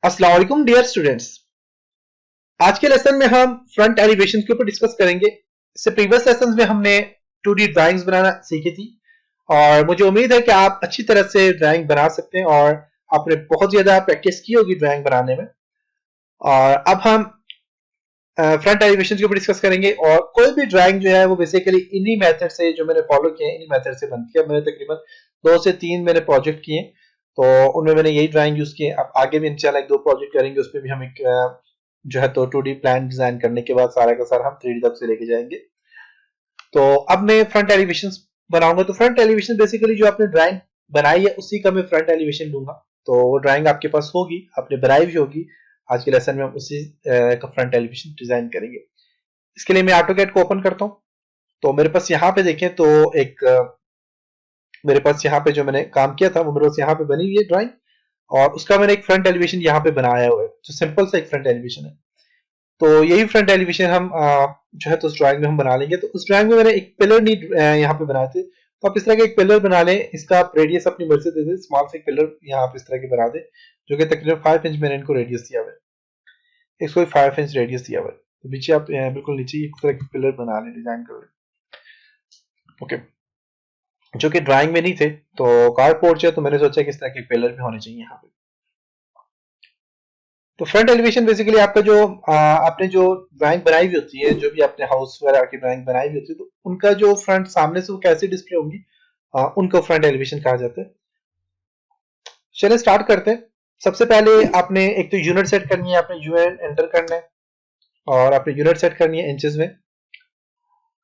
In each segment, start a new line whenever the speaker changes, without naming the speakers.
अस्सलाम वालेकुम dear students. आज के लेसन में हम फ्रंट एलिवेशन के ऊपर डिस्कस करेंगे। इससे प्रीवियस लेसन में हमने 2D ड्राइंग्स बनाना सीखी थी और मुझे उम्मीद है कि आप अच्छी तरह से ड्राइंग बना सकते हैं और आपने बहुत ज्यादा प्रैक्टिस की होगी ड्राइंग बनाने में। और अब हम फ्रंट एलिवेशन के ऊपर डिस्कस करेंगे और कोई भी ड्राइंग जो है वो बेसिकली इन्हीं मेथड से जो मैंने फॉलो किए हैं इन्हीं मेथड से बनती है। मैंने तकरीबन 2 से 3 मैंने प्रोजेक्ट किए तो उनमें मैंने यही ड्राइंग यूज की है। अब आगे भी इंशाल्लाह 1-2 प्रोजेक्ट करेंगे, उस पर भी हम एक जो है तो 2D प्लान डिजाइन करने के बाद सारा का सारा हम 3D तक से लेके जाएंगे। तो अब मैं फ्रंट एलिवेशन बनाऊंगा। तो फ्रंट एलिवेशन बेसिकली जो आपने ड्राइंग बनाई है उसी का मैं फ्रंट एलिवेशन लूंगा। तो वो ड्राइंग आपके पास होगी, आपने बनाई भी होगी। आज के लेसन में हम उसी का फ्रंट एलिवेशन डिजाइन करेंगे। इसके लिए मैं ऑटोकैड को ओपन करता हूँ। तो मेरे पास यहाँ पे देखें तो एक मेरे पास यहाँ पे जो मैंने काम किया था वो मेरे पास यहाँ पे बनी हुई है ड्राइंग और उसका मैंने एक फ्रंट एलिवेशन यहाँ पे बनाया हुआ है जो सिंपल सा एक फ्रंट एलिवेशन है। तो यही फ्रंट एलिवेशन हम जो है तो उस ड्राइंग में हम बना लेंगे। तो उस ड्राइंग में मैंने एक पिलर नीड यहाँ पे बनाए थे। तो आप इस तरह का एक पिलर बना लें, इसका आप रेडियस अपनी मर्जी दे दें, स्मॉल से एक पिलर यहाँ पे इस तरह के बना दें जो कि तकरीबन 5 इंच मैंने इनको रेडियस दिया हुआ है। इसको 5 इंच रेडियस दिया हुआ है। तो नीचे आप बिल्कुल नीचे एक तरह के पिलर बना लें, डिजाइन कर लें। ओके, जो कि ड्राइंग में नहीं थे तो कार्डबोर्ड है तो मैंने सोचा कि इस तरह के पिलर भी होने चाहिए यहाँ पे। तो फ्रंट एलिवेशन बेसिकली आपका जो आपने जो ड्राइंग बनाई हुई होती है, जो भी आपने हाउस वगैरह की ड्राइंग बनाई हुई होती है, तो उनका जो फ्रंट सामने से वो कैसे डिस्प्ले होंगी उनको फ्रंट एलिवेशन कहा जाता है। चलिए स्टार्ट करते हैं। सबसे पहले आपने एक तो यूनिट सेट करनी है, आपने यूनिट एंटर करना है और आपने यूनिट सेट करनी है इंचेस में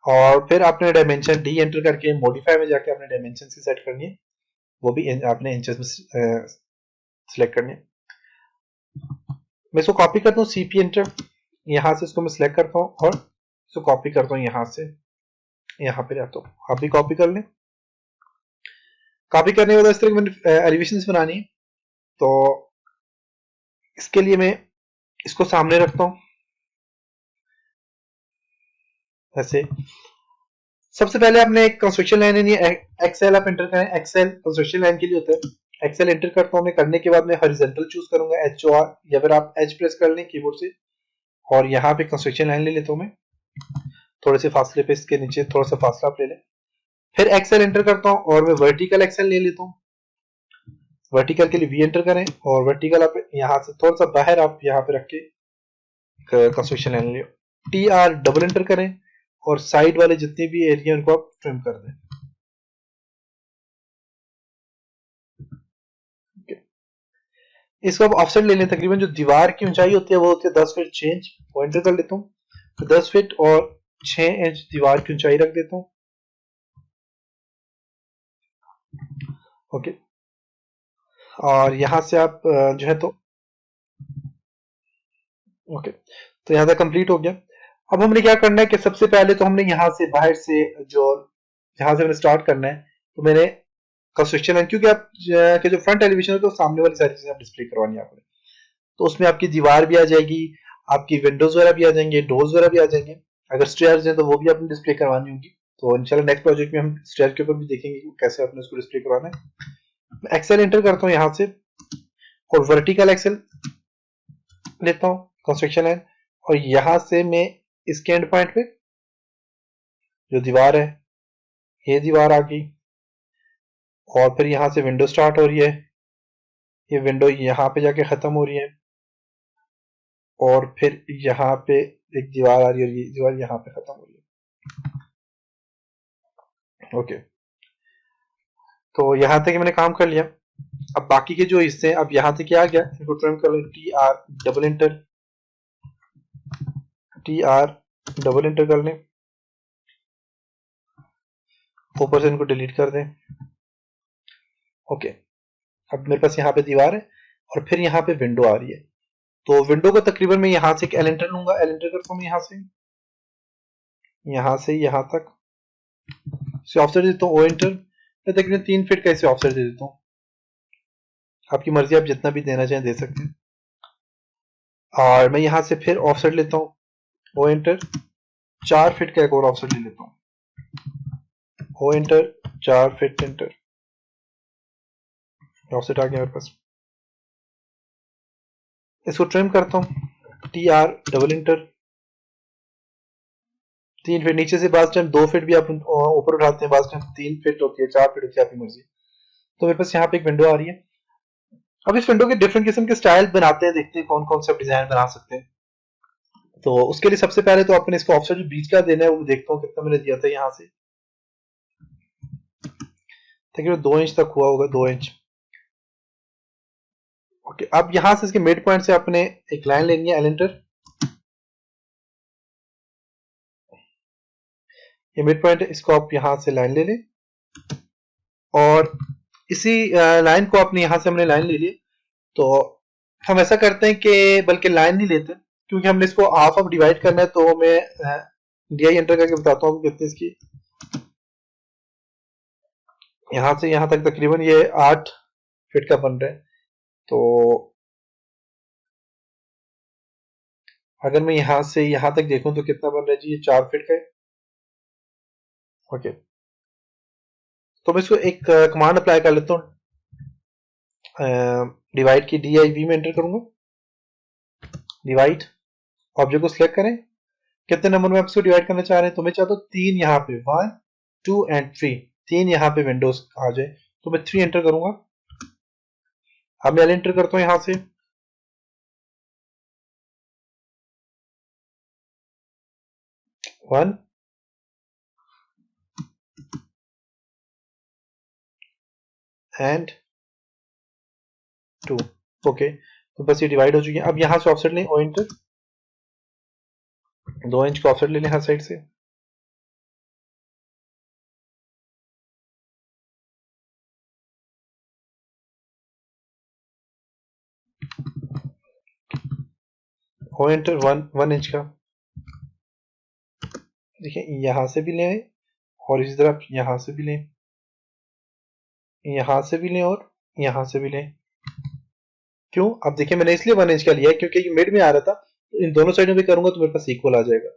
और फिर आपने डायमेंशन डी एंटर करके मॉडिफाई में जाके आपने डायमेंशन की सेट करनी है, वो भी आपने इंचेस में सिलेक्ट करनी है। मैं इसको कॉपी करता हूँ सीपी एंटर, यहाँ से इसको मैं सिलेक्ट करता हूँ और इसको कॉपी करता हूँ, यहाँ से यहाँ पे रहता हूँ। आप भी कॉपी कर लें। कॉपी करने के बाद इस तरह की मैंने एलिवेशन बनानी है। तो इसके लिए मैं इसको सामने रखता हूँ ऐसे। सबसे पहले आपने एक कंस्ट्रक्शन लाइन लेनी है, एक्सेल आप एंटर करें। एक्सेल कंस्ट्रक्शन लाइन के लिए होता है। एक्सेल एंटर करता हूँ मैं, करने के बाद मैं हॉरिजॉन्टल चूज करूंगा HOR या फिर आप H प्रेस कर लें कीबोर्ड से और यहाँ पे कंस्ट्रक्शन लाइन ले लेता हूँ मैं। थोड़े से फासले पे इसके नीचे थोड़ा सा फासला आप ले लें। फिर एक्सेल एंटर करता हूँ और मैं वर्टिकल एक्सेल ले लेता हूँ। वर्टिकल के लिए वी एंटर करें और वर्टिकल आप यहाँ से थोड़ा सा बाहर आप यहाँ पे रख के कंस्ट्रक्शन लाइन ले। TR डबल एंटर करें और साइड वाले जितने भी एरिया उनको आप ट्रिम कर दें। इसको आप ऑफसेट ले लें। तकरीबन जो दीवार की ऊंचाई होती है वो होती है 10 फीट 6 इंच। पॉइंटर कर लेता हूँ तो 10 फीट और 6 इंच दीवार की ऊंचाई रख देता हूँ। ओके, और यहाँ से आप जो है तो ओके, तो यहाँ तक कंप्लीट हो गया। अब हमने क्या करना है कि सबसे पहले तो हमने यहाँ से बाहर से जो जहां से मैंने स्टार्ट करना है तो मैंने कंस्ट्रक्शन लाइन, क्योंकि आप के जो फ्रंट एलिवेशन है तो सामने वाली सारी चीजें आप डिस्प्ले करवानी है आपने। तो उसमें आपकी दीवार भी आ जाएगी, आपकी विंडोज वगैरह भी आ जाएंगे, डोर्स वगैरह भी आ जाएंगे। अगर स्टेयर्स हैं तो वो भी आपने डिस्प्ले करवानी होगी। तो इंशाल्लाह नेक्स्ट प्रोजेक्ट में हम स्टेयर के ऊपर भी देखेंगे कि कैसे आपने उसको डिस्प्ले करवाना है। एक्सेल एंटर करता हूँ यहाँ से और वर्टिकल एक्सेल लेता हूँ कंस्ट्रक्शन लाइन और यहाँ से मैं इसके एंड पॉइंट पे जो दीवार है ये दीवार आ गई और फिर यहाँ से विंडो स्टार्ट हो रही है, ये विंडो यहाँ पे जाके खत्म हो रही है और फिर यहाँ पे एक दीवार आ रही है और ये दीवार यहाँ पे खत्म हो रही है। ओके, तो यहाँ तक मैंने काम कर लिया। अब बाकी के जो हिस्से अब यहाँ तक क्या आ गया, इनको ट्रिम कर लें। TR double enter, TR double enter कर लें, ऊपर से इनको डिलीट कर दें। ओके, अब मेरे पास यहाँ पे दीवार है और फिर यहाँ पे विंडो आ रही है। तो विंडो को तकरीबन मैं यहाँ से एक एल एंटर लूंगा। एल एंटर करता हूँ यहाँ से यहाँ तक इसे ऑफसेट देता हूँ। O एंटर, मैं तकरीबन 3 फीट का इसे ऑफसेट दे देता हूँ। आपकी मर्जी, आप जितना भी देना चाहें दे सकते हैं। और मैं यहाँ से फिर ऑफसेट लेता हूँ। O एंटर, 4 फीट का एक और ऑफसेट ले लेता हूँ। O enter, 4 feet enter, offset आ गया मेरे पास। इसको ट्रिम करता हूँ, T R double enter, 3 feet नीचे से, बाज टाइम 2 फीट भी आप ऊपर उठाते हैं, बाज टाइम 3 फीट होती है, 4 फीट होती है, आपकी मर्जी। तो मेरे पास यहाँ पे एक विंडो आ रही है। अब इस विंडो के डिफरेंट किस्म के स्टाइल बनाते हैं, देखते हैं कौन कौन से डिजाइन बना सकते हैं। तो उसके लिए सबसे पहले तो अपने इसको ऑफसेट बीच का देना है, वो देखता हूँ कितना मैंने दिया था यहाँ से, तकरीबन 2 इंच तक हुआ होगा, 2 इंच। ओके, अब यहां से इसके मिड पॉइंट से आपने एक लाइन लेनी है, एलेंटर, ये मिड पॉइंट है, इसको आप यहां से लाइन ले लें, और इसी लाइन को अपने यहां से हमने लाइन ले ली। तो हम ऐसा करते हैं कि बल्कि लाइन नहीं लेते, क्योंकि हमने इसको हाफ ऑफ डिवाइड करना है, तो मैं DI एंटर करके बताता हूँ कितनी इसकी, यहां से यहां तक तकरीबन ये 8 फीट का बन रहा है। तो अगर मैं यहां से यहां तक देखूं तो कितना बन रहा है जी, ये 4 फीट का है। ओके, तो मैं इसको एक कमांड अप्लाई कर लेता हूँ, डिवाइड की DIV में एंटर करूंगा, डिवाइड, ऑब्जेक्ट को सिलेक्ट करें, कितने नंबर में आप इसको डिवाइड करना चाह रहे हैं। तो मैं चाहता हूँ 3 यहाँ पे, 1 2 एंड 3, 3 यहाँ पे विंडोज आ जाए, तो मैं 3 एंटर करूंगा। अब मैं एंटर करता हूँ यहां से, 1 एंड 2। ओके, तो बस ये डिवाइड हो चुकी है। अब यहां से ऑफसेट लें, ओ एंटर, 2 इंच का ऑफसेट ले लें हर साइड से, ओ एंटर, 1 इंच का। देखिए यहां से भी लें, और इसी तरह यहां से भी लें, यहां से भी लें, और यहां से भी लें। क्यों? अब देखिए मैंने इसलिए 1 इंच का लिया है क्योंकि ये मिड में आ रहा था, तो इन दोनों साइडों पे करूंगा तो मेरे पास इक्वल आ जाएगा।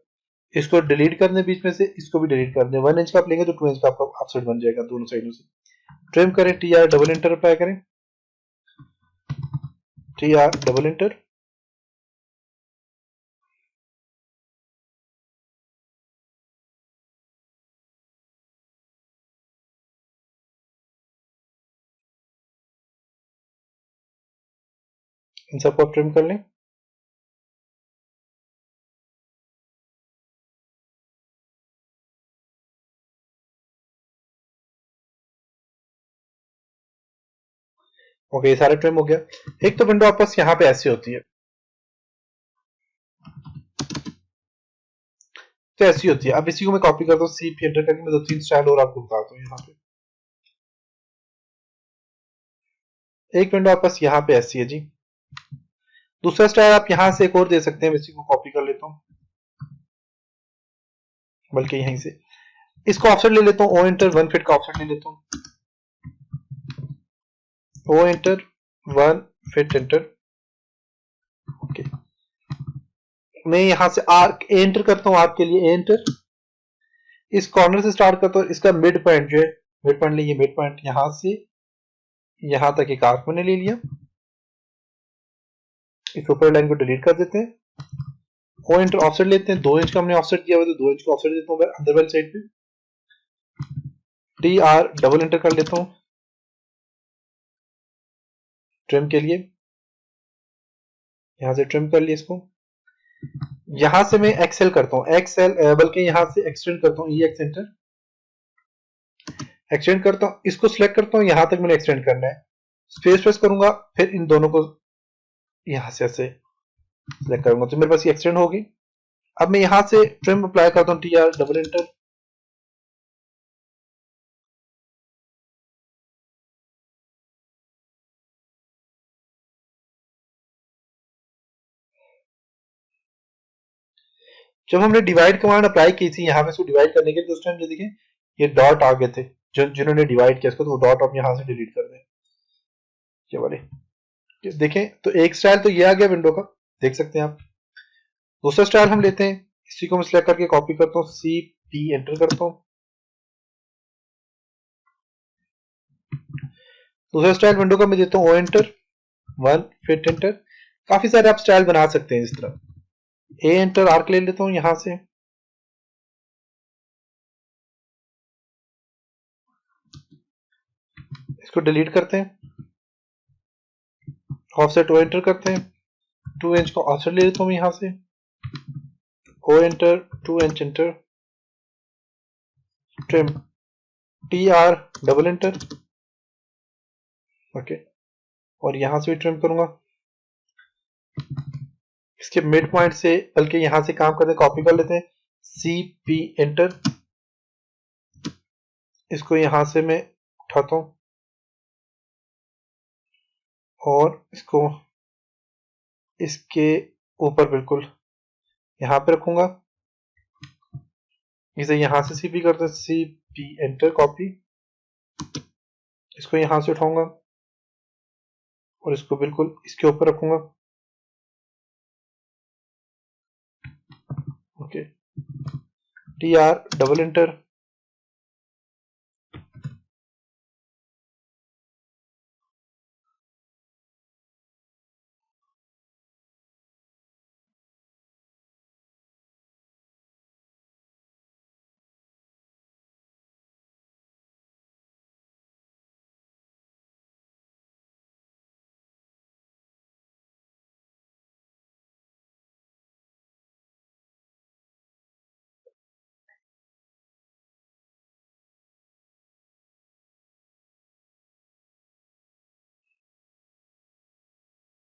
इसको डिलीट करने बीच में से, इसको भी डिलीट कर दें, 1 इंच का आप लेंगे तो 2 इंच का आपका ऑफसेट बन जाएगा दोनों साइडों से। ट्रिम करें, TR डबल इंटर अप्लाई करें, TR डबल इंटर, इन सबको आप ट्रिम कर लें। ओके, ये सारा ट्रिम हो गया। एक तो विंडो आपस यहाँ पे ऐसी होती है, तो ऐसी होती है। अब इसी को मैं कॉपी करता हूँ, CP एंटर करके मैं 2-3 स्टाइल और आपको बताता हूँ। यहाँ पे एक विंडो आपस यहाँ पे ऐसी है जी, दूसरा स्टाइल आप यहाँ से एक और दे सकते हैं, इसी को कॉपी कर लेता हूँ, बल्कि यहीं से इसको ऑफसेट ले लेता हूँ, ओ एंटर, 1 फीट का ऑफसेट ले लेता हूँ, O enter, 1 feet enter. Okay, मैं यहां से आर्क एंटर करता हूँ, आर्क के लिए एंटर, इस कॉर्नर से स्टार्ट करता हूँ, इसका मिड पॉइंट जो है, मिड पॉइंट लिए, मिड पॉइंट यहां से यहां तक एक आर्क मैंने ले लिया। इस ऊपर लाइन को डिलीट कर देते हैं, ओ एंटर, ऑफसेट लेते हैं, 2 इंच का हमने ऑफसेट दिया हुआ, तो 2 इंच का ऑफसेट देता हूँ अंदर वाली साइड पे, TR डबल एंटर कर लेता हूँ ट्रिम के लिए, यहां से ट्रिम कर लिया इसको। यहां से मैं एक्सेल करता हूँ, एक्सेल बल्कि यहां से एक्सटेंड करता हूँ, ये एक्सटेंडर एक्सटेंड करता हूँ, इसको सिलेक्ट करता हूँ, यहां तक मैंने एक्सटेंड करना है, स्पेस प्रेस करूंगा, फिर इन दोनों को यहां से ऐसे सिलेक्ट करूंगा, तो मेरे पास ये एक्सटेंड होगी। अब मैं यहां से ट्रिम अप्लाई करता हूँ, TR डबल एंटर, जब हमने डिवाइड कमांड अप्लाई की थी यहाँ पे इसको डिवाइड करने के लिए, तो उस टाइम जो देखिए ये डॉट आ गए थे, जिन्होंने डिवाइड किया इसको, तो वो डॉट आप यहाँ से डिलीट कर दें, ये वाले। देखें तो एक स्टाइल तो ये आ गया विंडो का, देख सकते हैं आप। दूसरा स्टाइल हम लेते हैं, इसी को मैं सिलेक्ट करके कॉपी करता हूँ, CP एंटर करता हूँ, दूसरा स्टाइल विंडो का मैं देता हूँ, ओ एंटर, 1 फिट एंटर, काफी सारे आप स्टाइल बना सकते हैं इस तरह। ए एंटर आर्क ले लेता हूं यहां से, इसको डिलीट करते हैं, ऑफसेट ओ एंटर करते हैं, 2 इंच का ऑफसेट ले लेता हूं यहां से, O enter, 2 inch enter, trim, T R double enter, okay, और यहां से भी ट्रिम करूंगा। इसके मिड पॉइंट से बल्कि यहां से काम करते हैं, कॉपी कर लेते हैं, सी पी एंटर, इसको यहां से मैं उठाता हूं और इसको इसके ऊपर बिल्कुल यहां पे रखूंगा। इसे यहां से सीपी करते हैं, सी पी एंटर, कॉपी, इसको यहां से उठाऊंगा और इसको बिल्कुल इसके ऊपर रखूंगा, okay, T R double enter,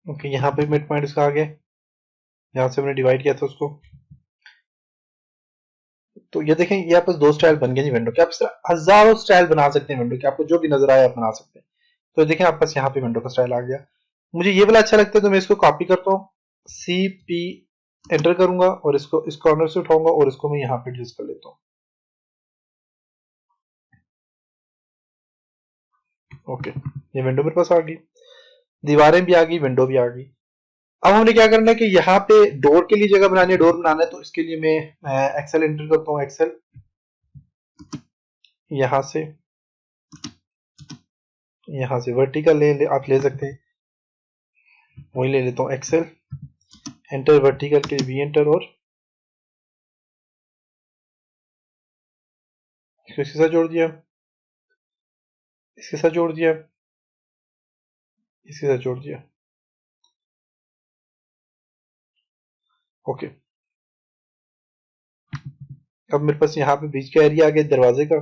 okay, यहाँ पे मिड पॉइंट इसका आ गया, यहाँ से मैंने डिवाइड किया था उसको। तो ये देखें, ये आपस दो स्टाइल बन गए जी विंडो के। आप इस तरह हजारों स्टाइल बना सकते हैं विंडो के, आपको जो भी नजर आए आप बना सकते हैं। तो देखें आप पास यहाँ पे विंडो का स्टाइल आ गया। मुझे ये वाला अच्छा लगता है तो मैं इसको कॉपी करता हूँ, सी पी एंटर करूंगा और इसको इस कॉर्नर से उठाऊंगा और इसको मैं यहाँ पे एडजस्ट कर लेता हूँ, ओके, ये विंडो मेरे पास आ गई, दीवारें भी आ गई, विंडो भी आ गई। अब हमने क्या करना है कि यहाँ पे डोर के लिए जगह बनानी है, डोर बनाना है, तो इसके लिए मैं एक्सेल एंटर करता हूँ, एक्सेल, यहाँ से वर्टिकल आप ले सकते हैं, वही ले लेता हूँ, एक्सेल एंटर, वर्टिकल के वी एंटर, और इसको इसके साथ जोड़ दिया, इसके साथ जोड़ दिया, इसके साथ जोड़ दिया, ओके। अब मेरे पास यहाँ पे बीच का एरिया आ गया दरवाजे का,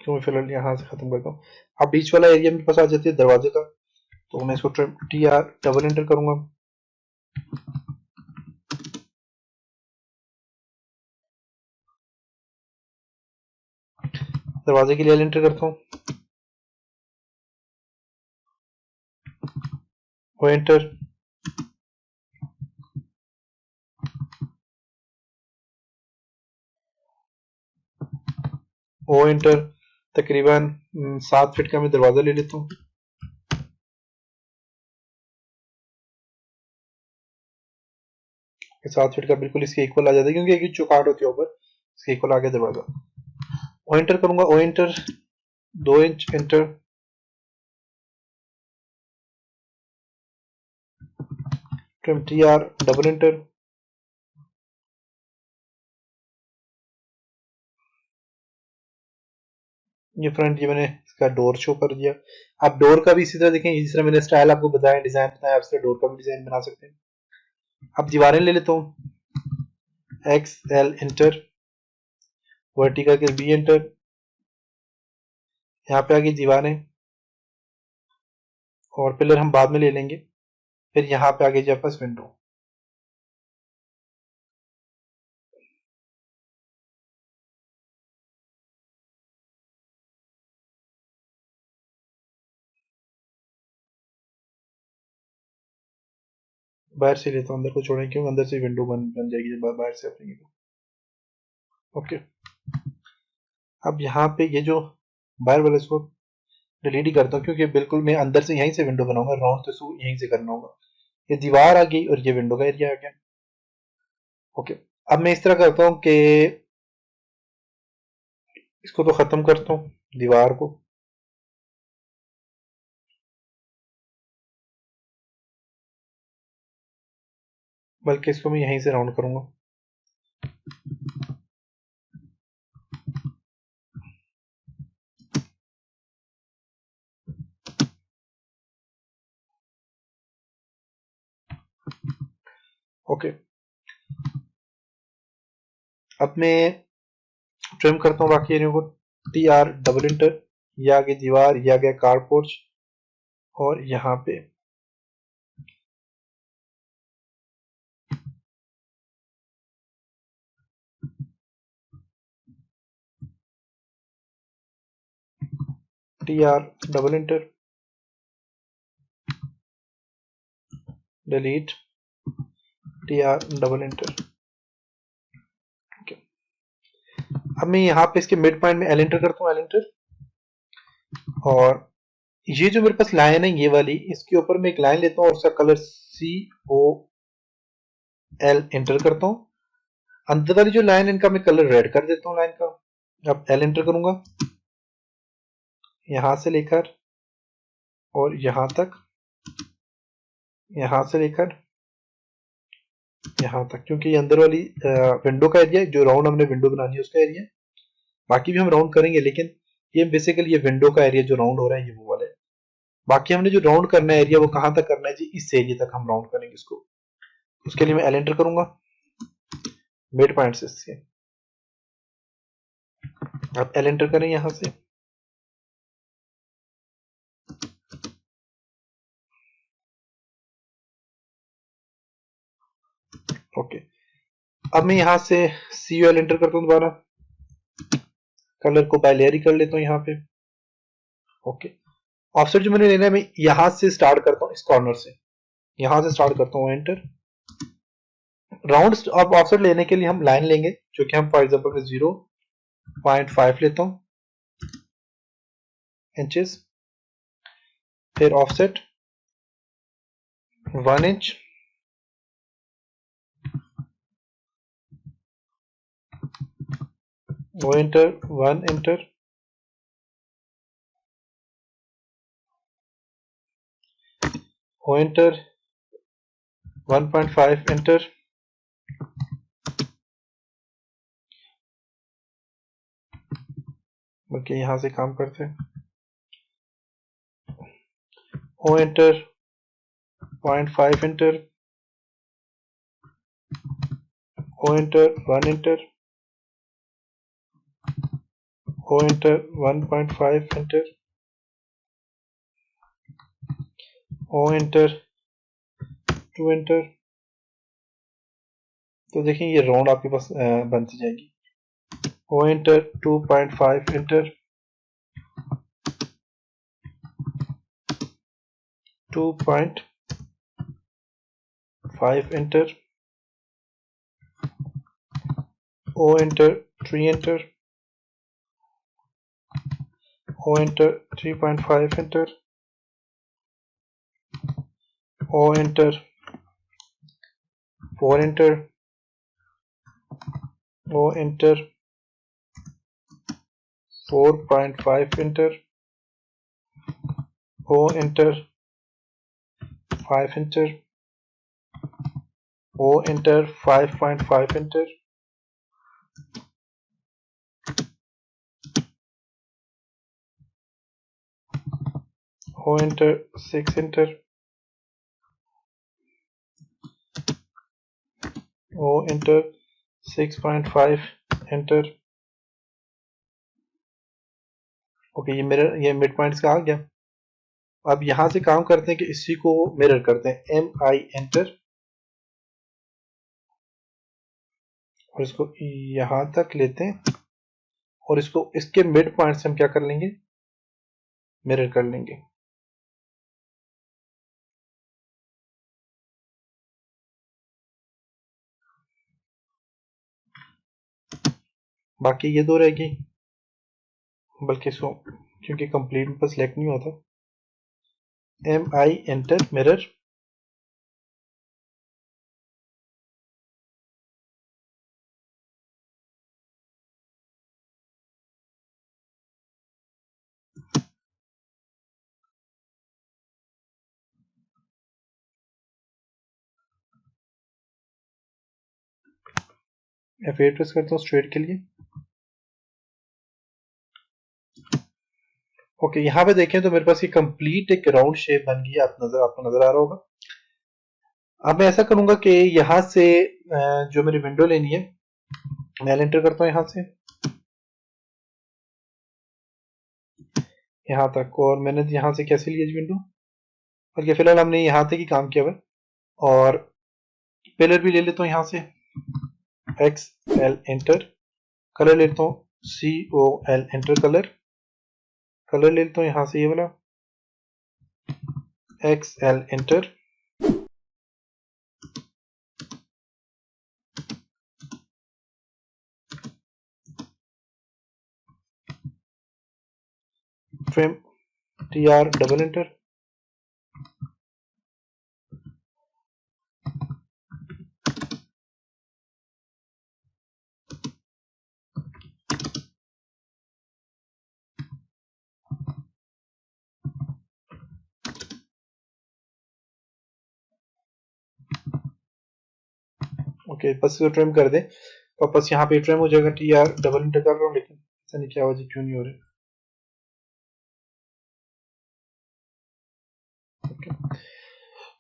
क्यों मैं फिलहाल यहाँ से खत्म करता हूँ। अब बीच वाला एरिया मेरे पास आ जाती है दरवाजे का, तो मैं इसको टी आर डबल एंटर करूंगा, दरवाजे के लिए एल एंटर करता हूँ, ओ एंटर, ओ एंटर, तकरीबन 7 फीट का मैं दरवाजा ले लेता हूँ, 7 फीट का बिल्कुल इसके इक्वल आ जाता है, क्योंकि एक चौकाट होती है ऊपर, इसके इक्वल आ गया दरवाजा। ओ एंटर करूंगा, O enter, 2 inch enter, trim, T R double enter, ये फ्रंट, ये मैंने इसका डोर शो कर दिया। आप डोर का भी इसी तरह देखें, इसी तरह मैंने स्टाइल आपको बताया, डिजाइन बताया, आप इस तरह डोर का भी डिजाइन बना सकते हैं। अब दीवारें ले लेता हूँ, एक्स एल एंटर, वर्टिकल के बी एंटर, यहाँ पे आ गई दीवारें, और पिलर हम बाद में ले लेंगे। फिर यहाँ पे आ गई आपके पास विंडो, बाहर से लेता हूँ, अंदर को छोड़ें क्यों, अंदर से विंडो बन जाएगी जब बाहर से अपनेंगे तो, ओके। अब यहाँ पे ये जो बाहर वाले इसको डिलीट ही करता हूँ, क्योंकि बिल्कुल मैं अंदर से यहीं से विंडो बनाऊंगा, राउंड तो इसको यहीं से करना होगा। ये दीवार आ गई और ये विंडो का एरिया आ गया, ओके। अब मैं इस तरह करता हूँ कि इसको तो खत्म करता हूँ दीवार को, बल्कि इसको मैं यहीं से राउंड करूंगा। ओके, अब मैं ट्रिम करता हूँ बाकी एरिया को। टी आर डबल इंटर, ये आ गई दीवार, ये आ गया कारपोर्च, और यहाँ पे T R double inter, delete, T R double inter. अब मैं यहाँ पे इसके मिड पॉइंट में एल इंटर करता हूँ, एल इंटर, और ये जो मेरे पास लाइन है ये वाली, इसके ऊपर मैं एक लाइन लेता हूँ और उसका कलर सी ओ एल इंटर करता हूँ। अंदर वाली जो लाइन इनका मैं कलर रेड कर देता हूँ लाइन का। अब एल इंटर करूंगा, यहां से लेकर और यहां तक, यहां से लेकर यहां तक, क्योंकि ये अंदर वाली विंडो का एरिया है, जो राउंड हमने विंडो बनानी है उसका एरिया है। बाकी भी हम राउंड करेंगे, लेकिन ये बेसिकली ये विंडो का एरिया जो राउंड हो रहा है ये वो वाला है। बाकी हमने जो राउंड करना है एरिया वो कहां तक करना है जी, इस एरिया तक हम राउंड करेंगे इसको। उसके लिए मैं एल एंटर करूंगा मिड पॉइंट से इससे। अब एल एंटर करें यहां से, ओके। अब मैं यहां से सी यू एल एंटर करता हूं दोबारा, कलर को बाय लेयर ही कर लेता हूं यहाँ पे, ओके। ऑफसेट जो मैंने लेना है मैं यहां से स्टार्ट करता हूँ, इस कॉर्नर से यहां से स्टार्ट करता हूँ, एंटर। राउंड अब ऑफसेट लेने के लिए हम लाइन लेंगे, जो कि हम फॉर एग्जांपल 0.5 लेता हूं इंचेस, फिर ऑफसेट 1 इंच, वो इंटर 1 इंटर, वो इंटर 1.5 इंटर, बल्कि यहां से काम करते हैं, O enter 0.5 enter, O enter 1 enter, O enter 1.5 enter, O enter 2 enter. तो देखें ये राउंड आपके पास बनती जाएगी। O enter 2.5 enter, 2.5 enter, O enter 3 enter, O enter 3.5 enter, O enter 4 enter, O enter 4.5 enter, O enter 5 enter, O enter 5.5 enter, O enter 6 enter, O enter 6.5 enter। Okay, ये mid points का आ गया। अब यहां से काम करते हैं कि इसी को मिरर करते हैं, एम आई एंटर, और इसको यहां तक लेते हैं और इसको इसके मिड पॉइंट से हम क्या कर लेंगे, मिरर कर लेंगे। बाकी ये दो रहेगी, बल्कि इसको क्योंकि कंप्लीट पर सिलेक्ट नहीं होता, M I enter mirror, F8 press करता हूँ स्ट्रेट के लिए। ओके, यहाँ पे देखें तो मेरे पास ये कंप्लीट एक राउंड शेप बन गई है, आपको नजर आ रहा होगा। अब मैं ऐसा करूंगा कि यहाँ से जो मेरी विंडो लेनी है मैं एंटर करता हूँ यहाँ से यहाँ तक, और मैंने यहाँ से कैसे लिया जी विंडो, बल्कि फिलहाल हमने यहाँ तक ही काम किया हुआ। और पिलर भी ले लेता हूँ यहाँ से XL एंटर, कलर लेता हूँ COL एंटर, कलर ले लेता हूँ यहाँ से ये वाला XL enter, trim TR double enter, okay बस ट्रिम कर दे, वापस यहाँ पे ट्रिम हो जाएगा। TR डबल एंटर कर रहा हूँ लेकिन ऐसा नहीं, क्या वजह क्यों नहीं हो रही।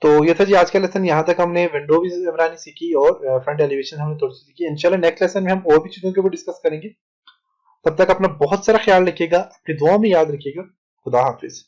तो ये था जी आज का लेसन। यहाँ तक हमने विंडो भी बनानी सीखी और फ्रंट एलिवेशन हमने थोड़ी सी सीखी। इंशाल्लाह नेक्स्ट लेसन में हम और भी चीजों के ऊपर डिस्कस करेंगे। तब तक अपना बहुत सारा ख्याल रखिएगा, अपनी दुआ में याद रखिएगा। खुदा हाफिज।